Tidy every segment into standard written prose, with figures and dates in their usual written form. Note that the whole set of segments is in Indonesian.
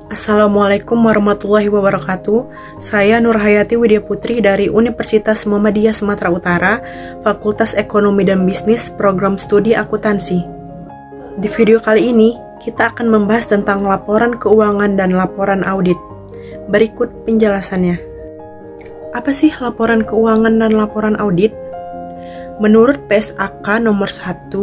Assalamualaikum warahmatullahi wabarakatuh. Saya Nurhayati Widya Putri dari Universitas Muhammadiyah Sumatera Utara, Fakultas Ekonomi dan Bisnis, Program Studi Akuntansi. Di video kali ini, kita akan membahas tentang laporan keuangan dan laporan audit. Berikut penjelasannya. Apa sih laporan keuangan dan laporan audit? Menurut PSAK nomor 1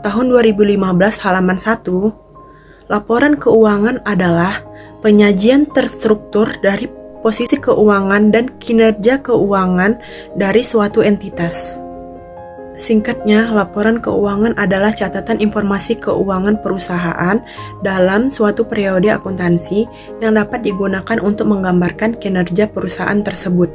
tahun 2015 halaman 1, laporan keuangan adalah penyajian terstruktur dari posisi keuangan dan kinerja keuangan dari suatu entitas. Singkatnya, laporan keuangan adalah catatan informasi keuangan perusahaan dalam suatu periode akuntansi yang dapat digunakan untuk menggambarkan kinerja perusahaan tersebut.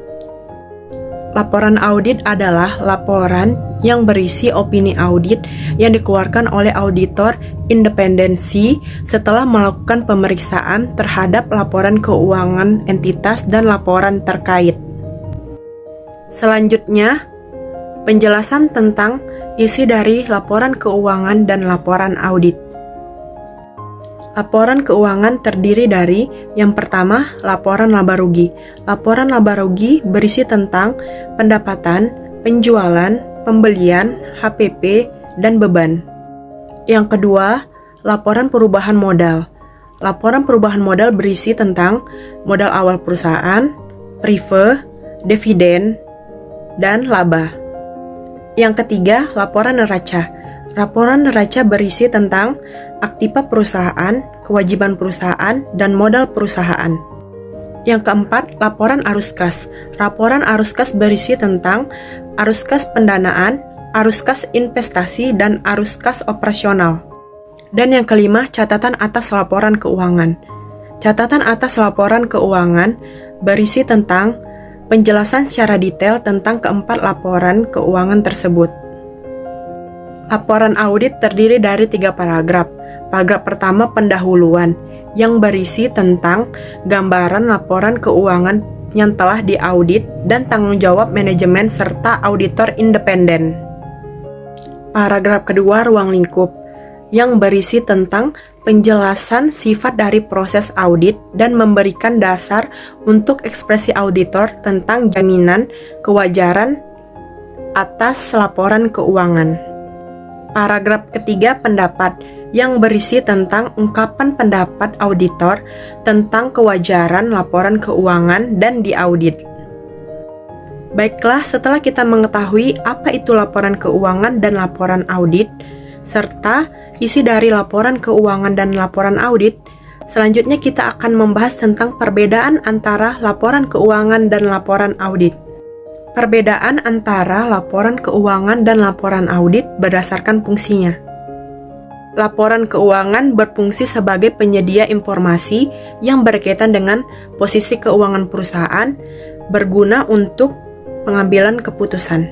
Laporan audit adalah laporan yang berisi opini audit yang dikeluarkan oleh auditor independensi setelah melakukan pemeriksaan terhadap laporan keuangan entitas dan laporan terkait. Selanjutnya, penjelasan tentang isi dari laporan keuangan dan laporan audit. Laporan keuangan terdiri dari yang pertama, laporan laba rugi. Laporan laba rugi berisi tentang pendapatan, penjualan, pembelian, HPP, dan beban. Yang kedua, laporan perubahan modal. Laporan perubahan modal berisi tentang modal awal perusahaan, prive, dividen, dan laba. Yang ketiga, laporan neraca. Laporan neraca berisi tentang aktiva perusahaan, kewajiban perusahaan, dan modal perusahaan. Yang keempat, laporan arus kas. Laporan arus kas berisi tentang arus kas pendanaan, arus kas investasi, dan arus kas operasional. Dan yang kelima, catatan atas laporan keuangan. Catatan atas laporan keuangan berisi tentang penjelasan secara detail tentang keempat laporan keuangan tersebut. Laporan audit terdiri dari 3 paragraf. Paragraf pertama pendahuluan yang berisi tentang gambaran laporan keuangan yang telah diaudit dan tanggung jawab manajemen serta auditor independen. Paragraf kedua ruang lingkup yang berisi tentang penjelasan sifat dari proses audit dan memberikan dasar untuk ekspresi auditor tentang jaminan kewajaran atas laporan keuangan. Paragraf ketiga pendapat yang berisi tentang ungkapan pendapat auditor tentang kewajaran laporan keuangan dan diaudit. Baiklah, setelah kita mengetahui apa itu laporan keuangan dan laporan audit, serta isi dari laporan keuangan dan laporan audit, selanjutnya kita akan membahas tentang perbedaan antara laporan keuangan dan laporan audit. Perbedaan antara laporan keuangan dan laporan audit berdasarkan fungsinya. Laporan keuangan berfungsi sebagai penyedia informasi yang berkaitan dengan posisi keuangan perusahaan, berguna untuk pengambilan keputusan.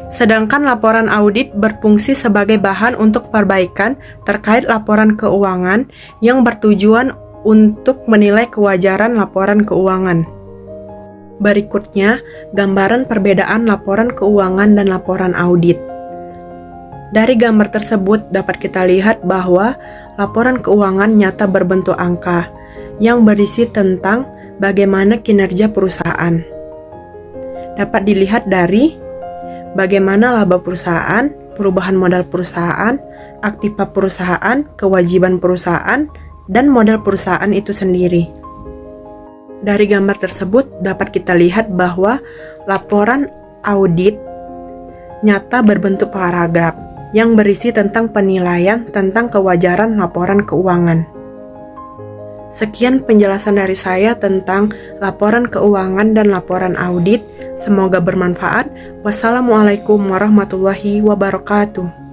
Sedangkan laporan audit berfungsi sebagai bahan untuk perbaikan terkait laporan keuangan yang bertujuan untuk menilai kewajaran laporan keuangan. Berikutnya, gambaran perbedaan laporan keuangan dan laporan audit. Dari gambar tersebut dapat kita lihat bahwa laporan keuangan nyata berbentuk angka yang berisi tentang bagaimana kinerja perusahaan. Dapat dilihat dari bagaimana laba perusahaan, perubahan modal perusahaan, aktiva perusahaan, kewajiban perusahaan, dan modal perusahaan itu sendiri. Dari gambar tersebut dapat kita lihat bahwa laporan audit nyata berbentuk paragraf yang berisi tentang penilaian tentang kewajaran laporan keuangan. Sekian penjelasan dari saya tentang laporan keuangan dan laporan audit. Semoga bermanfaat. Wassalamualaikum warahmatullahi wabarakatuh.